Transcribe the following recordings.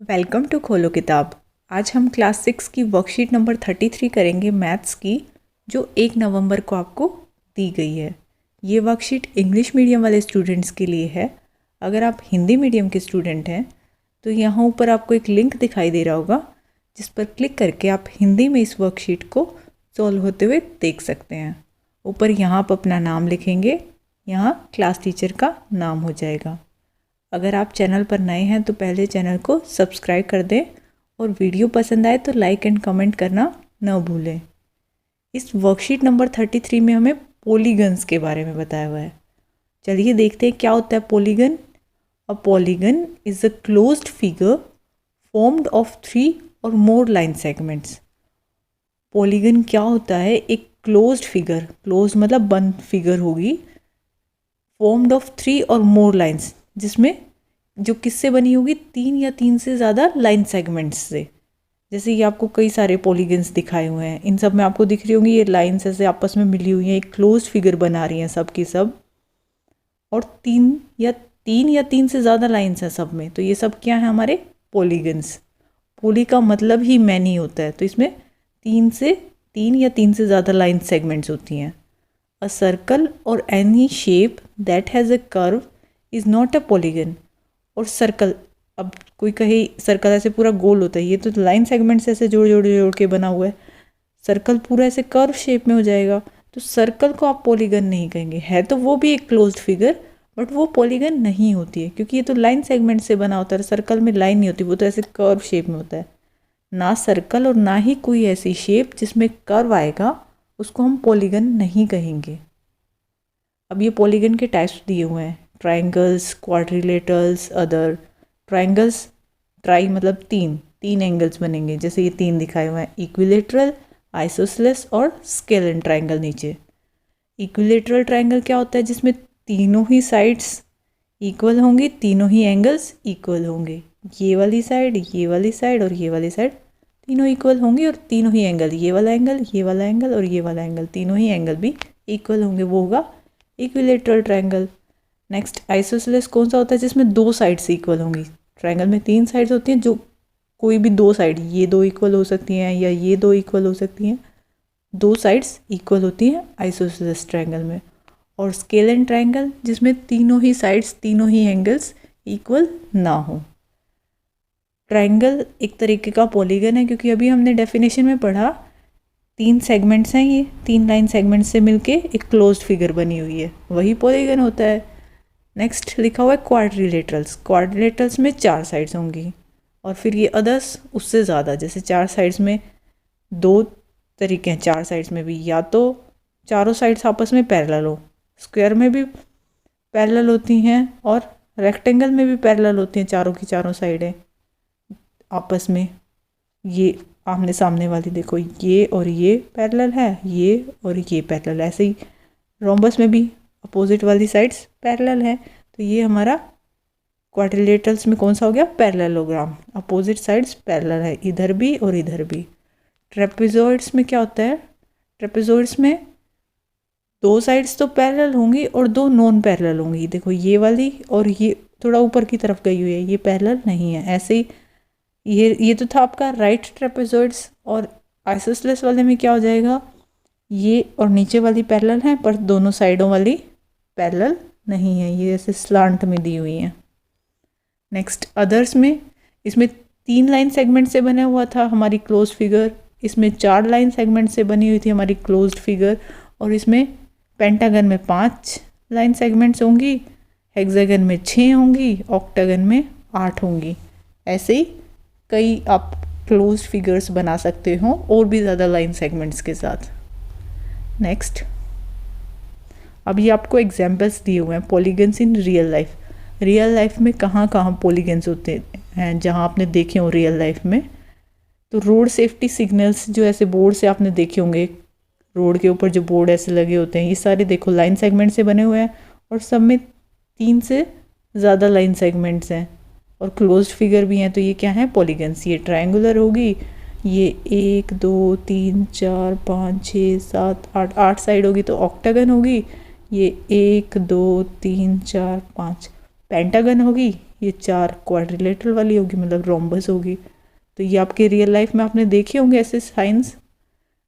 Welcome to खोलो किताब। आज हम क्लास 6 की वर्कशीट नंबर 33 करेंगे मैथ्स की, जो 1 नवंबर को आपको दी गई है। ये वर्कशीट इंग्लिश मीडियम वाले स्टूडेंट्स के लिए है। अगर आप हिंदी मीडियम के स्टूडेंट हैं तो यहाँ ऊपर आपको एक लिंक दिखाई दे रहा होगा, जिस पर क्लिक करके आप हिंदी में इस वर्कशीट को सॉल्व होते हुए देख सकते हैं। ऊपर यहाँ आप अपना नाम लिखेंगे, यहाँ क्लास टीचर का नाम हो जाएगा। अगर आप चैनल पर नए हैं तो पहले चैनल को सब्सक्राइब कर दें और वीडियो पसंद आए तो लाइक एंड कमेंट करना न भूलें। इस वर्कशीट नंबर 33 में हमें पॉलीगन्स के बारे में बताया हुआ है। चलिए देखते हैं क्या होता है polygon. A polygon is a closed figure formed of 3 और मोर लाइन सेगमेंट्स। पॉलीगन क्या होता है? एक क्लोज्ड फिगर, क्लोज मतलब बंद फिगर होगी, फॉर्म्ड ऑफ 3 और मोर लाइन्स, जिसमें जो किससे बनी होगी? 3 या 3 से ज़्यादा लाइन सेगमेंट्स से। जैसे ये आपको कई सारे पॉलीगन्स दिखाए हुए हैं, इन सब में आपको दिख रही होंगी ये लाइन्स ऐसे आपस में मिली हुई हैं, एक क्लोज फिगर बना रही हैं सब की सब, और 3 से ज़्यादा लाइन्स हैं सब में। तो ये सब क्या है? हमारे पॉलीगन्स। पॉली का मतलब ही मैनी होता है, तो इसमें 3 या 3 से ज़्यादा लाइन सेगमेंट्स होती हैं। अ सर्कल और any shape that has a curve is not a polygon. और सर्कल, अब कोई कहे सर्कल ऐसे पूरा गोल होता है, ये तो लाइन सेगमेंट्स ऐसे जोड़ के बना हुआ है। सर्कल पूरा ऐसे कर्व शेप में हो जाएगा, तो सर्कल को आप पॉलीगन नहीं कहेंगे। है तो वो भी एक क्लोज्ड फिगर, बट वो पॉलीगन नहीं होती है, क्योंकि ये तो लाइन सेगमेंट से बना होता है। सर्कल में लाइन नहीं होती, वो तो ऐसे कर्व शेप में होता है। ना सर्कल और ना ही कोई ऐसी शेप जिसमें कर्व आएगा, उसको हम पॉलीगन नहीं कहेंगे। अब ये पॉलीगन के टाइप्स दिए हुए हैं, triangles, quadrilaterals, other. Triangles, try मतलब 3 एंगल्स बनेंगे, जैसे ये 3 दिखाए हुए हैं, इक्विलेटरल, आइसोसेलेस और स्केलेन ट्राइंगल नीचे। इक्विलेटरल ट्राइंगल क्या होता है? जिसमें तीनों ही साइड्स इक्वल होंगी, तीनों ही एंगल्स इक्वल होंगे। ये वाली साइड, ये वाली साइड और ये वाली साइड तीनों इक्वल होंगी, और तीनों ही एंगल, ये वाला एंगल, ये वाला एंगल और ये वाला एंगल, तीनों ही एंगल भी इक्वल होंगे, वो होगा इक्विलेटरल ट्राइंगल। नेक्स्ट आइसोसेलेस कौन सा होता है? जिसमें 2 साइड्स इक्वल होंगी। ट्राइंगल में 3 साइड्स होती हैं, जो कोई भी 2 साइड, ये 2 इक्वल हो सकती हैं या ये 2 इक्वल हो सकती हैं, 2 साइड्स इक्वल होती हैं आइसोसेलेस ट्राइंगल में। और स्केलेन ट्राइंगल, जिसमें तीनों ही साइड्स, तीनों ही एंगल्स इक्वल ना हो। ट्राइंगल एक तरीके का पॉलीगन है, क्योंकि अभी हमने डेफिनेशन में पढ़ा 3 सेगमेंट्स हैं, ये 3 लाइन सेगमेंट्स से मिलके एक क्लोज्ड फिगर बनी हुई है, वही पॉलीगन होता है। नेक्स्ट लिखा हुआ है क्वाड्रिलेटरल्स। क्वाड्रिलेटरल्स में 4 साइड्स होंगी, और फिर ये अदर्स उससे ज़्यादा, जैसे 4 साइड्स में 2 तरीके हैं। 4 साइड्स में भी या तो चारों साइड्स आपस में पैरेलल हो, स्क्वायर में भी पैरेलल होती हैं और रेक्टेंगल में भी पैरेलल होती हैं, चारों की चारों साइडें आपस में। ये आमने सामने वाली देखो, ये और ये पैरेलल है, ये और ये पैरेलल। ऐसे ही रोम्बस में भी अपोजिट वाली साइड्स पैरेलल है, तो ये हमारा क्वाड्रिलेटरल्स में कौन सा हो गया? पैरेललोग्राम। अपोजिट साइड्स पैरेलल है, इधर भी और इधर भी। ट्रेपेजॉइड्स में क्या होता है? ट्रेपेजॉइड्स में 2 साइड्स तो पैरेलल होंगी और 2 नॉन पैरेलल होंगी। देखो ये वाली और ये थोड़ा ऊपर की तरफ गई हुई है, ये पैरेलल नहीं है। ऐसे ही ये तो था आपका राइट ट्रेपेजॉइड्स। और आइसोसेलेस वाले में क्या हो जाएगा? ये और नीचे वाली पैरेलल है, पर दोनों साइडों वाली पैरेलल नहीं है, ये ऐसे स्लांट में दी हुई हैं। नेक्स्ट अदर्स में, इसमें 3 लाइन सेगमेंट से बना हुआ था हमारी क्लोज फिगर, इसमें 4 लाइन सेगमेंट से बनी हुई थी हमारी क्लोज्ड फिगर, और इसमें पेंटागन में 5 लाइन सेगमेंट्स होंगी, हेक्सागन में 6 होंगी, ऑक्टागन में 8 होंगी। ऐसे ही कई आप क्लोज फिगर्स बना सकते हो और भी ज़्यादा लाइन सेगमेंट्स के साथ। नेक्स्ट, अब ये आपको एग्जाम्पल्स दिए हुए हैं polygons in real life. Real life में कहाँ कहाँ पॉलीगन्स होते हैं जहाँ आपने देखे हो रियल लाइफ में? तो रोड सेफ्टी सिग्नल्स, जो ऐसे बोर्ड से आपने देखे होंगे, रोड के ऊपर जो बोर्ड ऐसे लगे होते हैं, ये सारे देखो लाइन सेगमेंट से बने हुए हैं, और सब में 3 से ज़्यादा लाइन सेगमेंट्स हैं और क्लोज्ड फिगर भी हैं। तो ये क्या है? पॉलीगन्स। ये ट्रायंगुलर होगी, ये 1 2 3 4 5 6 7 8 साइड होगी तो ऑक्टागन होगी। ये 1 2 3 4 5 पेंटागन होगी, ये 4 क्वाड्रिलेटरल वाली होगी, मतलब रोम्बस होगी। तो ये आपके रियल लाइफ में आपने देखे होंगे ऐसे साइंस।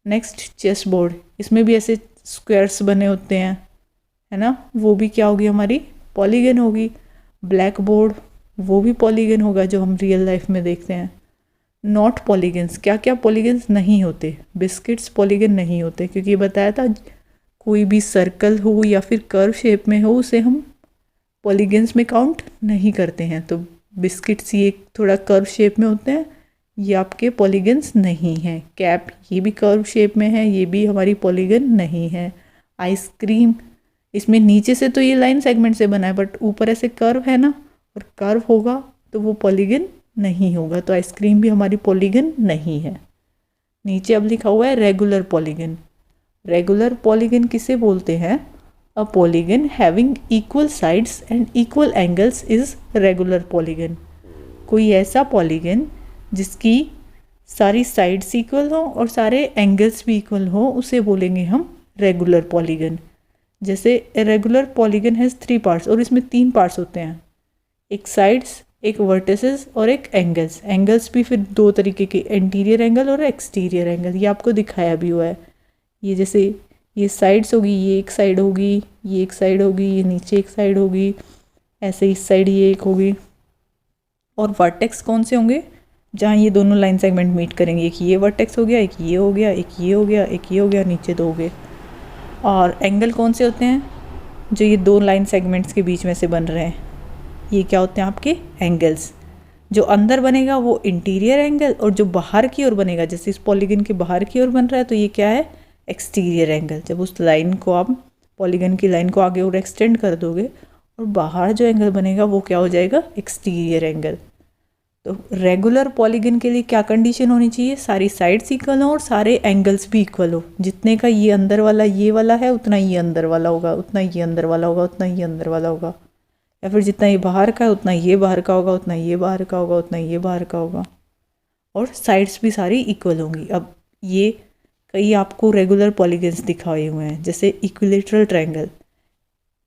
नेक्स्ट चेस बोर्ड, इसमें भी ऐसे स्क्वायर्स बने होते हैं, है ना, वो भी क्या होगी हमारी पॉलीगन होगी। ब्लैक बोर्ड, वो भी पॉलीगन होगा जो हम रियल लाइफ में देखते हैं। नॉट पॉलीगन्स, क्या क्या पॉलीगन्स नहीं होते, बिस्किट्स पॉलीगन नहीं होते, क्योंकि ये बताया था कोई भी सर्कल हो या फिर कर्व शेप में हो उसे हम पॉलीगन्स में काउंट नहीं करते हैं। तो बिस्किट्स ये थोड़ा कर्व शेप में होते हैं, ये आपके पॉलीगन्स नहीं हैं। कैप, ये भी कर्व शेप में है, ये भी हमारी पॉलीगन नहीं है। आइसक्रीम, इसमें नीचे से तो ये लाइन सेगमेंट से बना है, बट ऊपर ऐसे कर्व है ना, और कर्व होगा तो वो पॉलीगन नहीं होगा, तो आइसक्रीम भी हमारी पॉलीगन नहीं है। नीचे अब लिखा हुआ है रेगुलर पॉलीगन। रेगुलर पॉलीगन किसे बोलते हैं? A polygon having equal sides and equal angles is regular polygon. कोई ऐसा पॉलीगन जिसकी सारी साइड्स इक्वल हो और सारे एंगल्स भी इक्वल हो, उसे बोलेंगे हम रेगुलर पॉलीगन। जैसे रेगुलर पॉलीगन हैज़ 3 पार्ट्स, और इसमें 3 पार्ट्स होते हैं, एक साइड्स, एक वर्टिसेस और एक एंगल्स। एंगल्स भी फिर 2 तरीके के, इंटीरियर एंगल और एक्सटीरियर एंगल, ये आपको दिखाया भी हुआ है। ये जैसे ये साइड्स होगी, ये एक साइड होगी, ये एक साइड होगी, ये नीचे एक साइड होगी, ऐसे इस साइड ये एक होगी। और वर्टेक्स कौन से होंगे? जहाँ ये दोनों लाइन सेगमेंट मीट करेंगे, एक ये वर्टेक्स हो गया, एक ये हो गया, एक ये हो गया, एक ये हो गया, नीचे 2 हो गए। और एंगल कौन से होते हैं? जो ये 2 लाइन सेगमेंट्स के बीच में से बन रहे हैं, ये क्या होते हैं आपके एंगल्स। जो अंदर बनेगा वो इंटीरियर एंगल, और जो बाहर की ओर बनेगा, जैसे इस पॉलीगन के बाहर की ओर बन रहा है, तो ये क्या है? Exterior angle. जब उस लाइन को आप पॉलीगन की लाइन को आगे और एक्सटेंड कर दोगे और बाहर जो एंगल बनेगा वो क्या हो जाएगा? Exterior angle. तो रेगुलर पॉलीगन के लिए क्या कंडीशन होनी चाहिए? सारी साइड्स इक्वल हो और सारे एंगल्स भी इक्वल हो। जितने का ये अंदर वाला ये वाला है, उतना ये अंदर वाला होगा, उतना ये अंदर वाला होगा, उतना ये अंदर वाला होगा। या फिर जितना ये बाहर का है उतना ये बाहर का होगा, उतना ये बाहर का होगा, उतना ये बाहर का होगा। और साइड्स भी सारी इक्वल होंगी। अब ये कई आपको रेगुलर पॉलीगन्स दिखाए हुए हैं, जैसे इक्विलेटरल ट्रायंगल।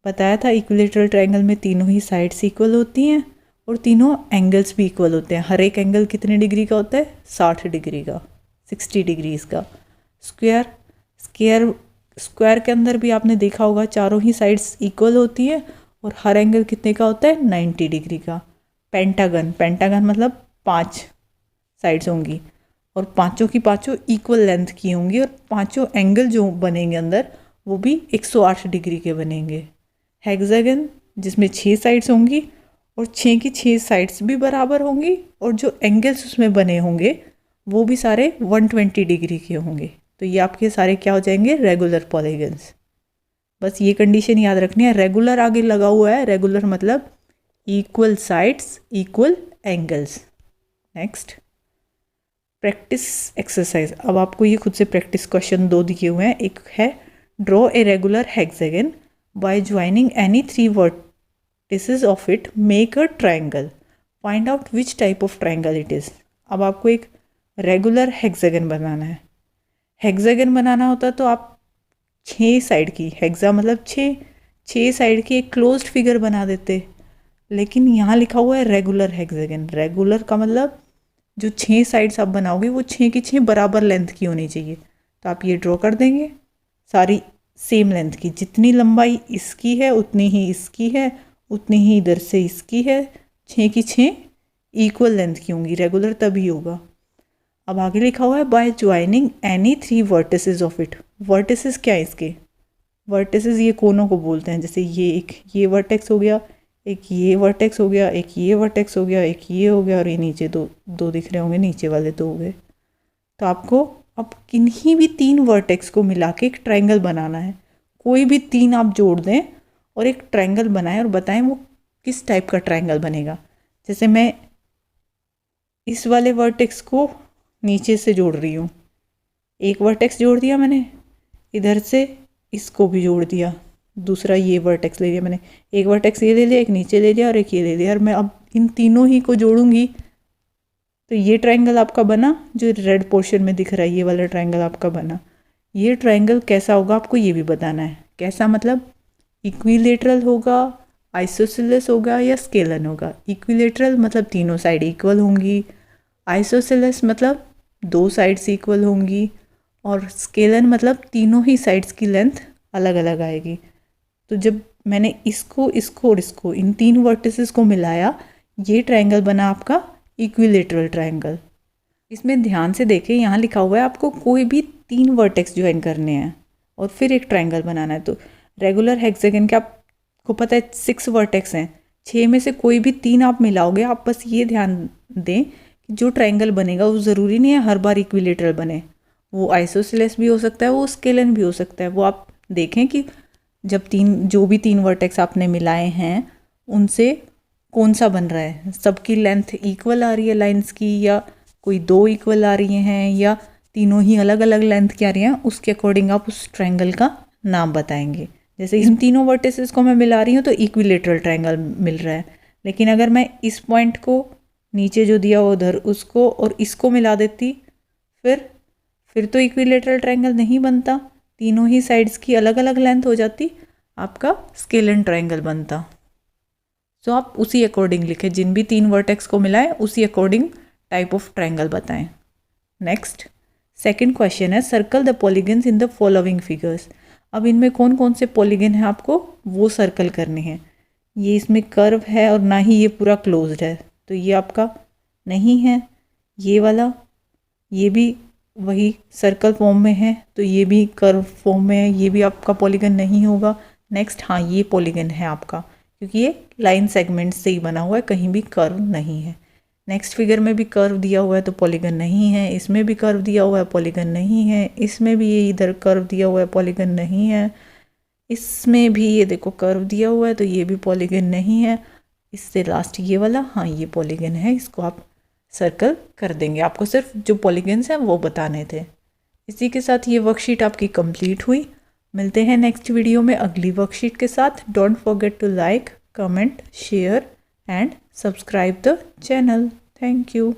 बताया था इक्विलेटरल ट्रायंगल में तीनों ही साइड्स इक्वल होती हैं और तीनों एंगल्स भी इक्वल होते हैं। हर एक एंगल कितने डिग्री का होता है? 60 डिग्री का, 60 डिग्रीज का। स्क्वायर के अंदर भी आपने देखा होगा चारों ही साइड्स इक्वल होती है और हर एंगल कितने का होता है? 90 डिग्री का। पेंटागन मतलब 5 साइड्स होंगी और पांचों की पांचों इक्वल लेंथ की होंगी, और पांचों एंगल जो बनेंगे अंदर वो भी 108 डिग्री के बनेंगे। हेक्सागन जिसमें 6 साइड्स होंगी और 6 की 6 साइड्स भी बराबर होंगी, और जो एंगल्स उसमें बने होंगे वो भी सारे 120 डिग्री के होंगे। तो ये आपके सारे क्या हो जाएंगे? Regular polygons. बस ये कंडीशन याद रखनी है। रेगुलर आगे लगा हुआ है, रेगुलर मतलब equal sides equal angles. Next practice exercise. अब आपको ये खुद से प्रैक्टिस क्वेश्चन 2 दिए हुए हैं। एक है draw a regular hexagon by joining any 3 vertices of it, make a triangle, find out which type of triangle it is. अब आपको एक रेगुलर हेक्सागन बनाना है। हेक्सागन बनाना होता तो आप 6 साइड की, हेक्सा मतलब 6 साइड की एक क्लोज्ड फिगर बना देते, लेकिन यहाँ लिखा हुआ है रेगुलर हेक्सागन। रेगुलर का मतलब जो 6 साइड्स आप बनाओगे वो 6 की 6 बराबर लेंथ की होनी चाहिए। तो आप ये ड्रॉ कर देंगे सारी सेम लेंथ की, जितनी लंबाई इसकी है उतनी ही इसकी है, उतनी ही इधर से इसकी है, 6 की 6 इक्वल लेंथ की होंगी। रेगुलर तभी होगा। अब आगे लिखा हुआ है by joining any 3 vertices of it. Vertices क्या है इसके? वर्टिसेस ये कोनों को बोलते हैं। जैसे ये एक ये वर्टेक्स हो गया, एक ये वर्टेक्स हो गया, एक ये वर्टेक्स हो गया, एक ये हो गया, और ये नीचे दो दिख रहे होंगे, नीचे वाले 2 हो गए। तो आपको अब किन्हीं भी 3 वर्टेक्स को मिला के एक ट्रायंगल बनाना है। कोई भी 3 आप जोड़ दें और एक ट्रायंगल बनाएं और बताएं वो किस टाइप का ट्रायंगल बनेगा। जैसे मैं इस वाले वर्टेक्स को नीचे से जोड़ रही हूँ, एक वर्टेक्स जोड़ दिया मैंने, इधर से इसको भी जोड़ दिया, दूसरा ये वर्टेक्स ले लिया मैंने, एक वर्टेक्स ये ले लिया, एक नीचे ले लिया और एक ये ले लिया, और मैं अब इन तीनों ही को जोड़ूंगी तो ये ट्रायंगल आपका बना जो रेड पोर्शन में दिख रहा है, ये वाला ट्रायंगल आपका बना। ये ट्रायंगल कैसा होगा आपको ये भी बताना है। कैसा मतलब? इक्विलेटरल होगा, आइसोसेलेस होगा या स्केलन होगा। इक्विलेटरल मतलब तीनों साइड इक्वल होंगी, आइसोसेलेस मतलब 2 साइड्स इक्वल होंगी, और स्केलन मतलब तीनों ही साइड्स की लेंथ अलग अलग आएगी। तो जब मैंने इसको इसको और इसको इन 3 वर्टिसेस को मिलाया, ये ट्रायंगल बना आपका इक्विलेटरल ट्रायंगल। इसमें ध्यान से देखें, यहाँ लिखा हुआ है आपको कोई भी 3 वर्टेक्स ज्वाइन करने हैं और फिर एक ट्रायंगल बनाना है। तो रेगुलर हेक्सागन के आपको पता है 6 वर्टेक्स हैं, 6 में से कोई भी 3 आप मिलाओगे। आप बस ये ध्यान दें कि जो ट्रायंगल बनेगा वो ज़रूरी नहीं है हर बार इक्विलेटरल बने, वो आइसोसेलेस भी हो सकता है, वो स्केलन भी हो सकता है। वो आप देखें कि जब जो भी 3 वर्टेक्स आपने मिलाए हैं उनसे कौन सा बन रहा है, सबकी लेंथ इक्वल आ रही है लाइंस की, या कोई 2 इक्वल आ रही हैं, या तीनों ही अलग अलग लेंथ की आ रही हैं। उसके अकॉर्डिंग आप उस ट्रायंगल का नाम बताएंगे। जैसे इन तीनों वर्टिसेस को मैं मिला रही हूँ तो इक्विलेटरल ट्रायंगल मिल रहा है, लेकिन अगर मैं इस पॉइंट को नीचे जो दिया उधर उसको और इसको मिला देती फिर तो इक्विलेटरल ट्रायंगल नहीं बनता, तीनों ही साइड्स की अलग अलग लेंथ हो जाती, आपका स्केलन ट्रायंगल बनता। सो आप उसी अकॉर्डिंग लिखें, जिन भी 3 वर्टेक्स को मिलाएं उसी अकॉर्डिंग टाइप ऑफ ट्रायंगल बताएं। नेक्स्ट सेकंड क्वेश्चन है, circle the polygons in the following figures. अब इनमें कौन कौन से पॉलीगन हैं आपको वो सर्कल करने हैं। ये इसमें कर्व है और ना ही ये पूरा क्लोज्ड है, तो ये आपका नहीं है। ये वाला, ये भी वही सर्कल फॉर्म में है, तो ये भी कर्व फॉर्म में है, ये भी आपका पॉलीगन नहीं होगा। नेक्स्ट, हाँ ये पॉलीगन है आपका, क्योंकि ये लाइन सेगमेंट से ही बना हुआ है, कहीं भी कर्व नहीं है। नेक्स्ट फिगर में भी कर्व दिया हुआ है तो पॉलीगन नहीं है, इसमें भी कर्व दिया हुआ है पॉलीगन नहीं है, इसमें भी ये इधर कर्व दिया हुआ है पॉलीगन नहीं है, इसमें भी ये देखो कर्व दिया हुआ है तो ये भी पॉलीगन नहीं है। इससे लास्ट ये वाला, हाँ ये पॉलीगन है, इसको आप सर्कल कर देंगे। आपको सिर्फ जो पॉलीगन्स हैं वो बताने थे। इसी के साथ ये वर्कशीट आपकी कंप्लीट हुई। मिलते हैं नेक्स्ट वीडियो में अगली वर्कशीट के साथ। Don't forget to like, comment, share and subscribe the channel. Thank you.